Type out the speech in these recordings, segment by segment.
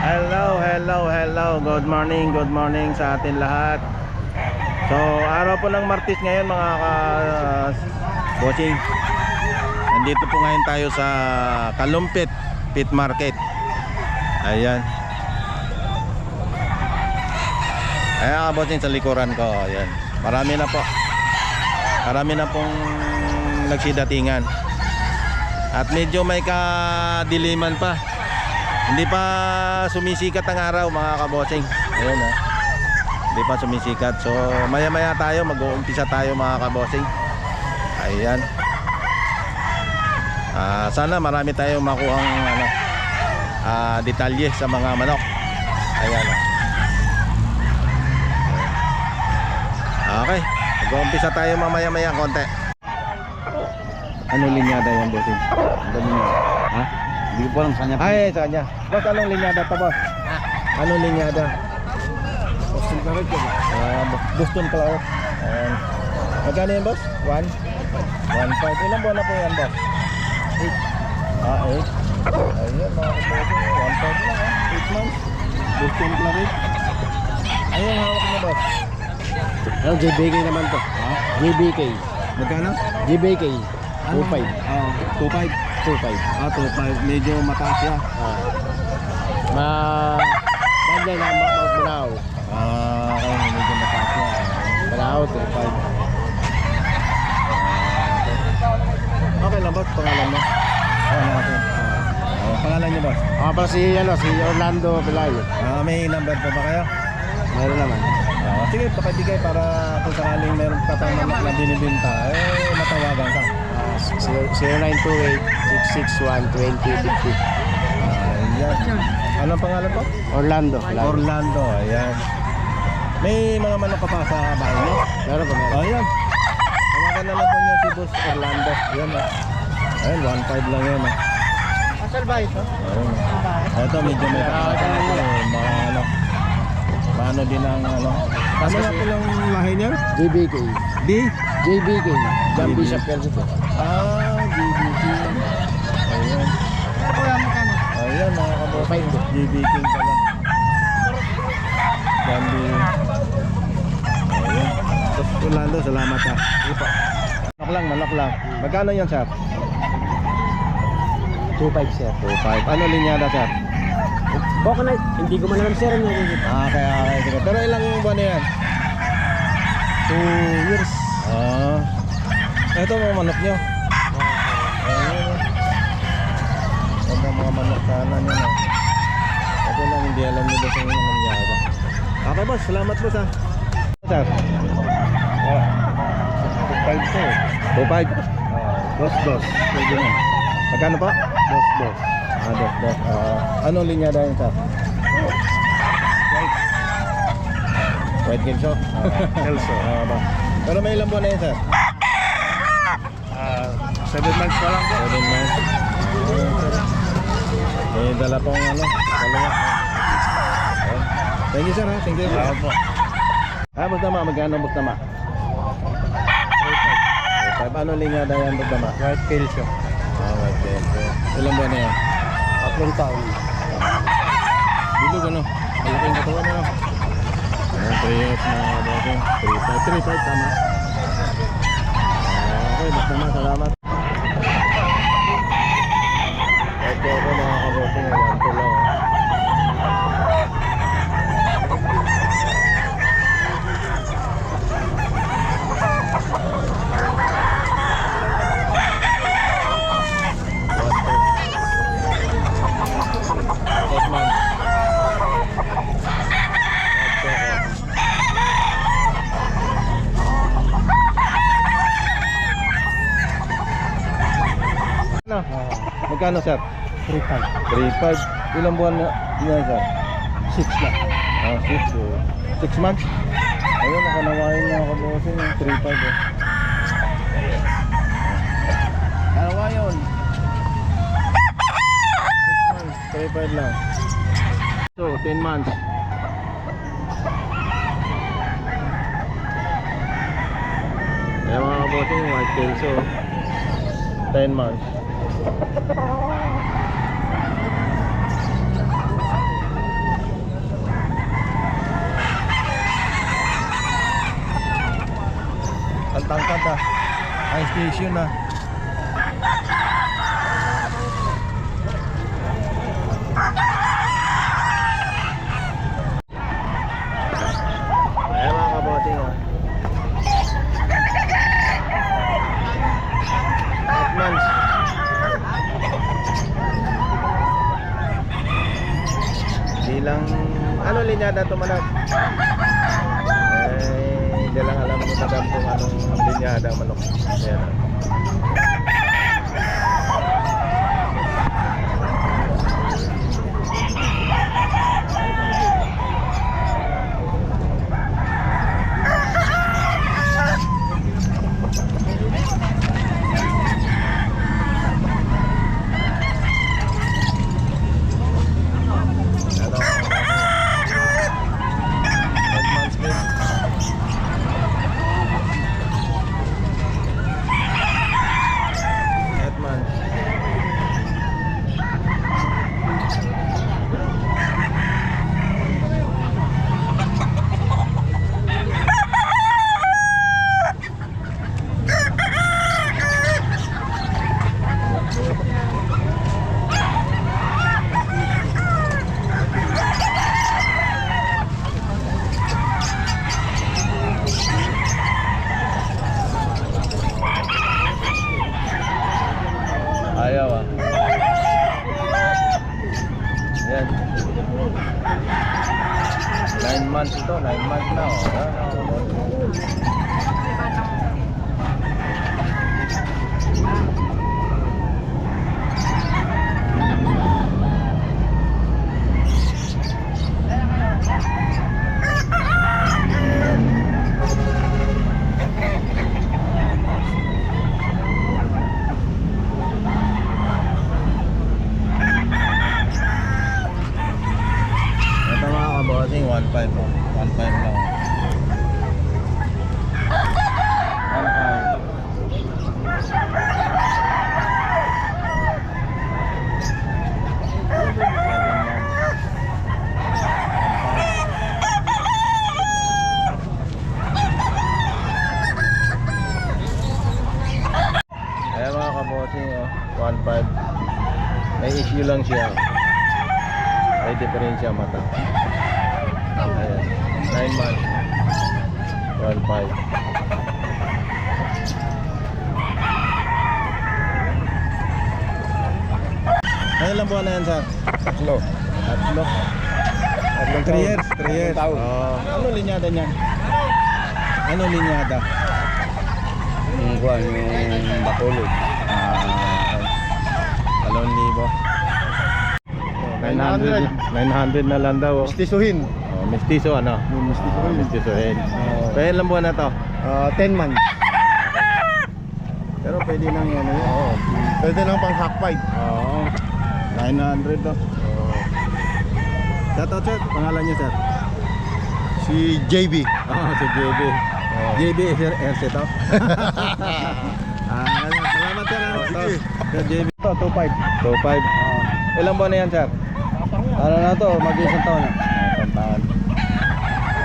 Hello, hello, hello. Good morning sa atin lahat. So, araw po ng Martes ngayon mga ka-bossing. Nandito po ngayon tayo sa Kalumpit Pit Market. Ayan. Ayan ka-bossing sa likuran ko. Ayan. Marami na po. Marami na pong nagsidatingan. At medyo may kadiliman pa. Hindi pa sumisikat ang araw mga kabosing. Ayan o. Hindi pa sumisikat. So maya maya tayo, mag-uumpisa tayo mga kabosing. Ayan. Sana marami tayong makuhang detalye sa mga manok. Ayan o. Okay. Mag-uumpisa tayo mamaya maya konti. Ano linyada yan bossing? Ano linyada? Ha? Hindi ko alam sanya. Ay, sanya. Boss, anong linyada to, boss? Ha? Anong linyada? Boston Claret ko. Boston Claret. Magkano yan, boss? 1? 1.5. Ilang buwan na po yan, boss? 8. 8. Ayun, mga kabossing. 1.5 lang, 8 months. Boston Claret. Ayun, hawak mo, boss. Yung JBK naman to. Ha? JBK. Magkano? JBK. 2.5. 2.5. 2.5. 2.5. Medyo mataas siya. Bandyan na Manaw. Okay, medyo mataas siya. Manaw, 2.5. Okay lang, boss. Pangalan mo? Natin. Pangalan niyo, boss? Pala si Orlando Pelayo. May number pa ba kayo? Meron naman. Sige, pakibigay para kung sakaling meron pa tayong manok na binibinta, matawagan ka. 0928-661-2050. Ayan. Anong pangalan po? Orlando. Orlando, ayan. May mga manok ka pa sa bahay niyo? Meron pa meron. Ayan. Tawagan naman po niyo si Boss Orlando. Ayan, Ayan, 1.5 lang yan. Asal ba ito? Ayan. Ito, medyo may paano din ang ano nga po lang lahi niya? JBK. D? JBK. John Bishop Kelso. GBK. Ayan. Ayan mga kabosing. GBK pala. Gandhi. Ayan. Tapos Orlando, salamat ha. Manok lang. Magkano yan, sir? 2.5 sir. 2.5. Ano linyada, sir? Baka na, hindi ko man alam sir. Okay. Sige. Pero ilang buwan na yan? 2 years. Ito mga manok nyo. Ito mga manok sana nyo na. Ito lang hindi alam nyo ba sa inyo nangyari. Okay boss, salamat boss ha. Sir? 2.5 sir. 2.5? Dos. Pwede na. Magkano pa? Dos. Dos. Anong linyada yun sir? White Kelso? Kelso. Pero may ilang buwan na yun sir? 7 months pa lang po. 7 months. May dala pong dalawa. Thank you sir ha. Thank you. Po. Bugtama. Magkano bugtama? 3.5. Ano linyada yan bugtama? White Kelso. White Kelso. Ilang buwan na yan? 3 taon. Bilog malaking katawan na. 3 years na bossing. 3.5 tama. Okay, bugtama. Salamat. Ito ako mga kabossing. Ayan ko lang. Magkano sir? 3.5. 3.5. Ilang buwan na yan sir? 6 lang. 6 months? Ayun, nakanawain mga kabossing. 3.5 Kanawayon 6 months, 3.5 lang. So, 10 months. Ayan mga kabossing, white Kelso 10 months. station ah. Ayan mga kaboting oh. 8 months. Bilang ano linyada to manok? Hindi lang alam ni madam kung anong linyada ang manok. Ayan oh. Ayaw ah. Yan. 9 months ito, 9 months na oh. Ito mga kaboting, 1.5 oh. 1.5 lang. 1.5. Ayan mga kaboting oh. 1.5. May issue lang siya. May diferensya mata. Ayan. 9 months. 1.5. Ano lang buwan na yan, sir? Tatlo. Tatlo. Tatlong 3 years. 3 years. Taon. Ano linyada niyan? Ano linyada? Yung buwan, yung Bacolod. 900 na lang daw. Mistisuhin. Oh, mestizo ano? Mistisuhin. Mestizohin. Kaya ilang buwan na to? 10 months. Pero pwede nang ano yun. Oo. Pwede lang pang hack fight. Oo. 900 to. Shout out sir, pangalan niyo sir? Si JB. Si JB. JB RC to. Salamat sir. Sige. Sir JB. Ito, 2.5. 2.5. Ilang buwan na yan sir? Ano na to? Mag-isang taon na. Isang taon.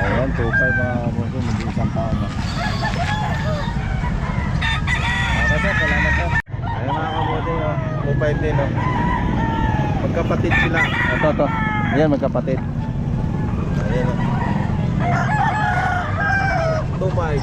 Ayan, 2.5 mga kabuso, mag-isang taon na. Okay sir, salamat sir. Ayan mga kabuso, 2.5 din oh. Magkapatid sila. Ito. Ayan, magkapatid. Ayan oh. 2.5.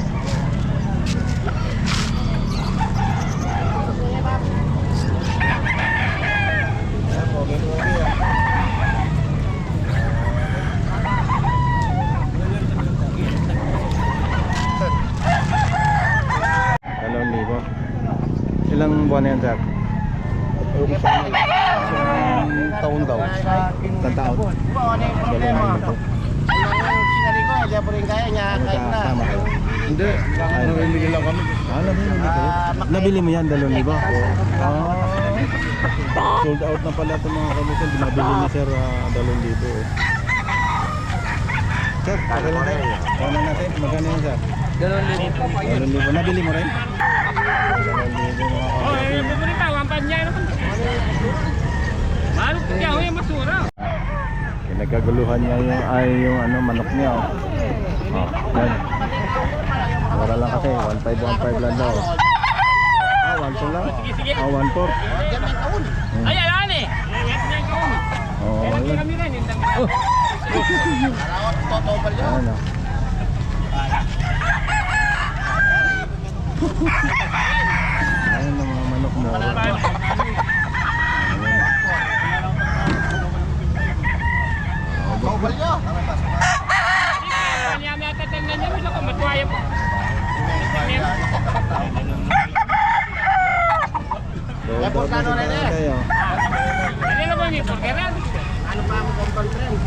Ilang buwan na yan, sir? Isang taon daw. Isang taon? Magkasama kayo? Hindi. Namimili lang kami. Namimili kayo? Nabili mo yan, 2,000? Sold out na pala itong mga kamitan. Binabili ni sir, 2,000 Sir, okay lang tayo. Kaya natin, magkano yan, sir? 2,000. Nabili mo rin? 2,000 mga kamitan. Paborita, wampan niya. Maluk niya, huwag masura. Nagkaguluhan niya yung ano, manok niya. Yan. Mura lang kasi, 1.5 lang daw. months lang. Sige, sige. 1/4. Ay, alam eh. Ayat na yung kaon. Oo, Kaya yun. kami rin. Yung Ano? Ayun ang mga manok mo. Kanya may tatangan niya. Bisa ko matwaya po. Load out na si tatay, oh. Hindi na ba may burgeran? Ano pa mo kong conference?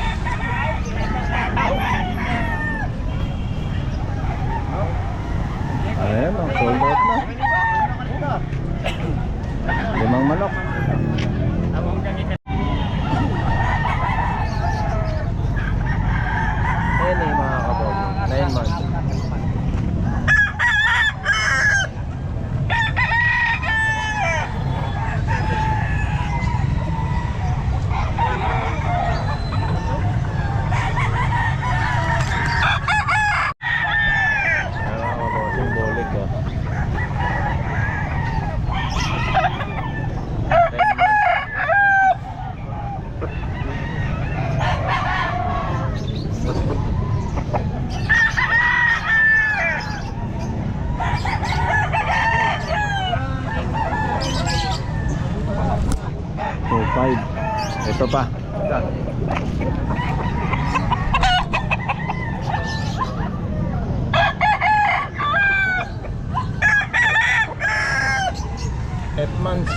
Ayan, oh, sold out na. 5 manok. Among gamit. Ayan eh, mga kabobo. 9 months. Ayan mga kabobo, symbolic, oh. 10 months. Oh, 5. Ito pa. Months.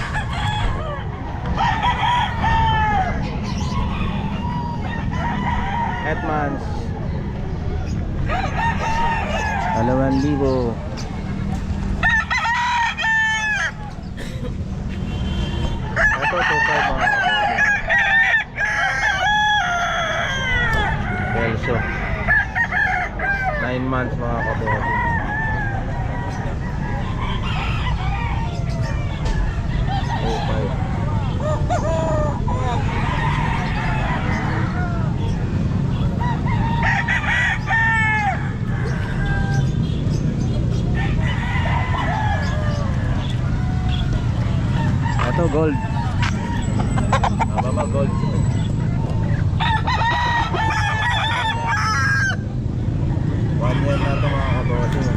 Months. 2,000. Ito, 2,500 mga kabobo. Pelso. 9 months mga kabobo. Ito gold. Mama gold. One year na ito mga kabossing.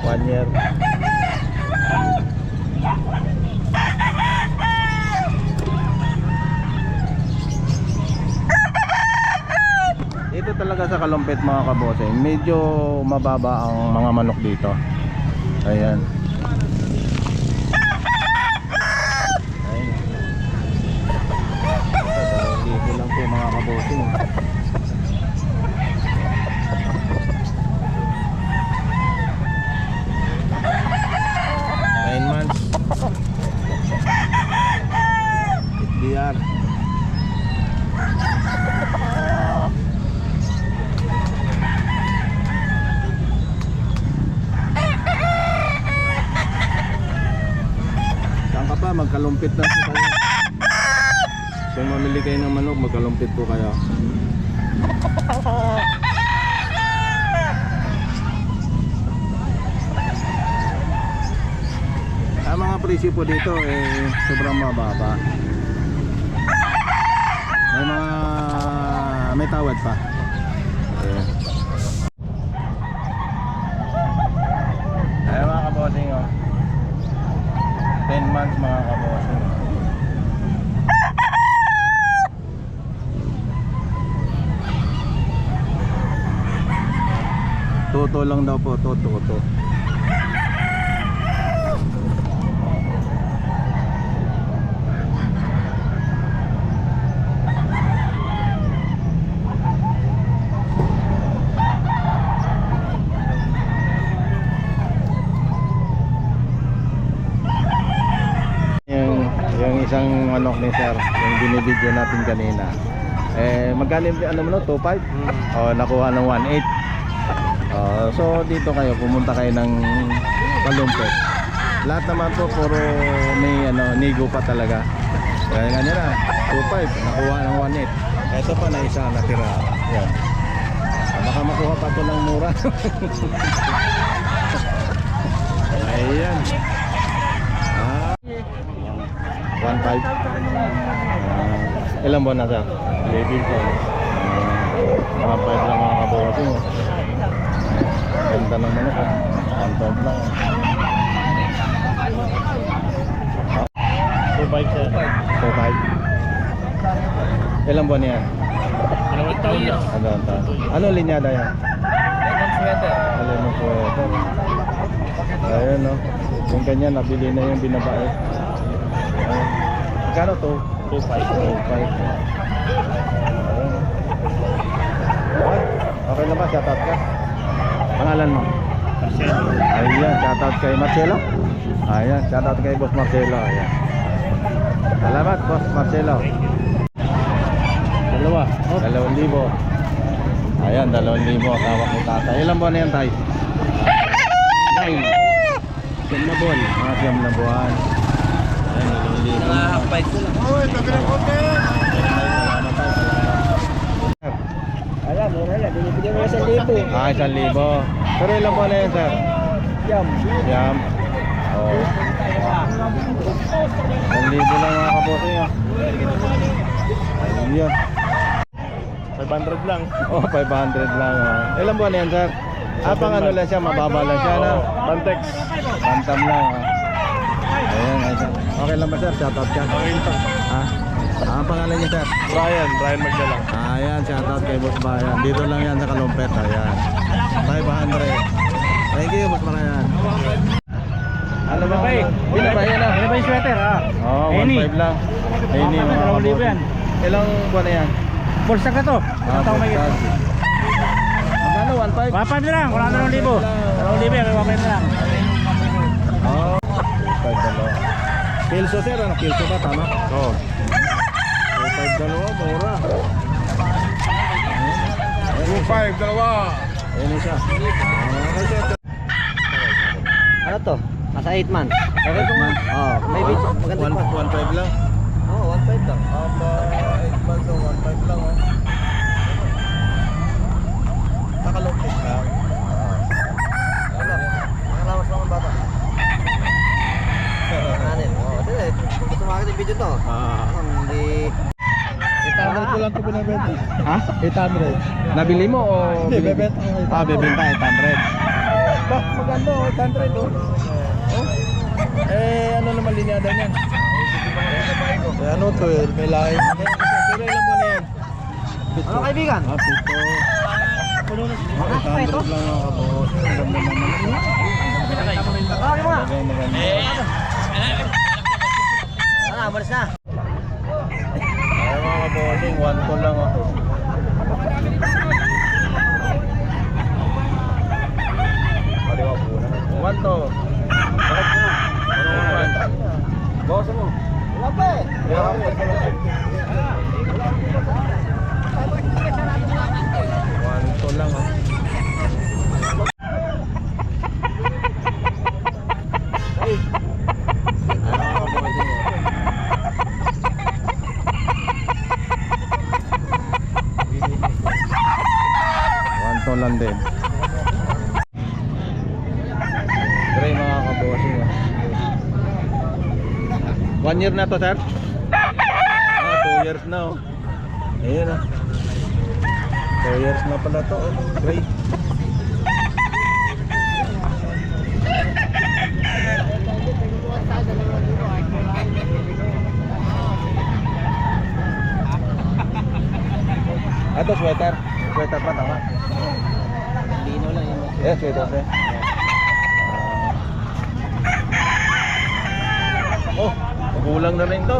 1 year. Dito talaga sa Kalumpit mga kabossing, medyo mababa ang mga manok dito. Ayan. Ayan. Dito lang po mga kabossing. FDR. Saan ka pa? Magkalumpit na po kayo. Kung mamili kayo ng manok, magkalumpit po kayo. Ang mga presyo po dito sobrang mababa. May tawad pa. Ayan. Ayan mga kabossing, oh. 10 months mga kabossing. Toto lang daw po, toto. Yung isang manok ni sir, yung binibidyo natin kanina. Magkano yung ano mo no? 2.5? Nakuha ng 1.8. So dito kayo, pumunta kayo ng Kalumpit. Lahat naman po puro may nigo pa talaga. Kaya ganyan na, 2.5, nakuha ng 1.8. Ito pa na isa natira. Yan. Baka makuha pa ito ng mura. Ayan. 1.5. Ilang buwan na sir? 11 po. 1.5 lang mga kabuhatin. Ganda ng manok. 1.5 lang. 2.5 sir. 2.5. Ilang buwan yan? Dalawang taon na. Ano linyada yan? Lemon sweater. Ayun no. Yung kanya nabili na yung binabae. Magkano to? 2.5. Okay na ba? Shoutout ka? Pangalan mo? Marcelo. Ayan, shoutout kay Marcelo. Ayan, shoutout kay Boss Marcelo. Ayan. Salamat Boss Marcelo. Dalawa. 2,000. Ayan, 2,000 tawag ni tatay. Ilang buwan na yan tay? 9. 10 na buwan. Mga 10 na buwan. Ayan, 2,000. Nakahapay ko lang. Uy, tabi ng konti! Alam, mura lang. Binibigyan mo 1,000. Ah, 1,000. Pero ilang buwan na yan sir? Yam. Yam. Oh. 1,000 lang mga kabote ah. Ayan. 500 lang. Oh, 500 lang ah. Ilang buwan na yan sir? Pang ano lang siya, mababa lang siya na. Bantex. Bantam lang ah. Ayan, ayan. Okay lang ba sir? Shoutout ka. Okay ito. Ha? Ang pangalan niya sir? Brian Magdalang. Ayan, shoutout kay Boss Bayan. Dito lang yan sa Kalumpet. Ayan. 500. Thank you, Boss Bayan. Ano ba? Ilan ba yan ah? Ano ba yung sweater ha? Oo, 1.5 lang. Ini mga 2,000 yan. Ilang buwan na yan? Bulsa ka to. Ah, Tao may bukas. Magkano? 1.5? 1,500 lang. Wala na 2,000. 2,000 yan. 1,500 lang. Oo. 5 dalawa. Kilso sir, ano? Kilso ba? Tama? Oo. 5 dalawa, mura. 2.5, dalawa. Ayan siya. Okay sir. Ano to? Nasa 8 months. Okay kung man. Oh, may video. Maganda pa. 1.5 lang. Oo, 1.5 lang. 8 months, 1.5 lang oh. Nakalumpit ka. Ano? Nakalawas lang ang bata. Anin? Oo, dili. Gusto makakita yung video to. Hindi. 800 ko lang ito binibenta. Ha? 800. Nabili mo o? Hindi, bebenta ko 800. Ah, bebenta 800. Bah, maganda 800 oh. Oh. Eh, ano naman linyada niyan? Eh, ano to eh? May lahi. Pero ilan mo na yan? Ano kaibigan? Ah, pito. 800 lang ang kabos. Ang ganda naman. Tawagin mo nga. Maganda. Ano, umalis na. Ay mga kabosing, 1 ko lang oh. One to. Bawas mo. Wala pa eh. One to lang oh. One to lang din. Pero yung mga kabossing oh. 1 year na to sir? Ah, 2 years na oh. Ayun oh. 2 years na pala to oh. Great. Ato sweater. Sweater pa tama. Lino lang yun. Eh, sweater sir. Oh, kulang na rin to.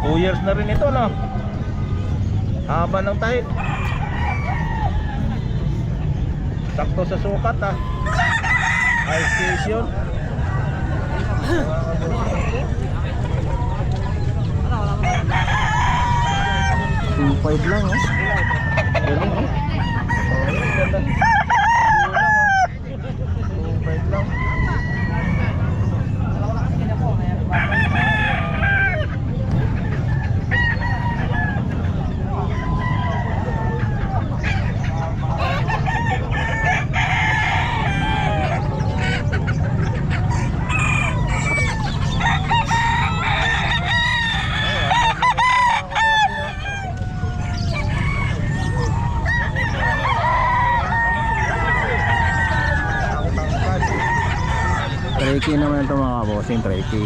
2 years na rin ito, no? Haba ng tahit. Sakto sa sukat, ah. High station. 2.5 lang, oh. Galing, oh. Oh, ganda. 2.5 lang. 3K naman ito mga bossing, 3K.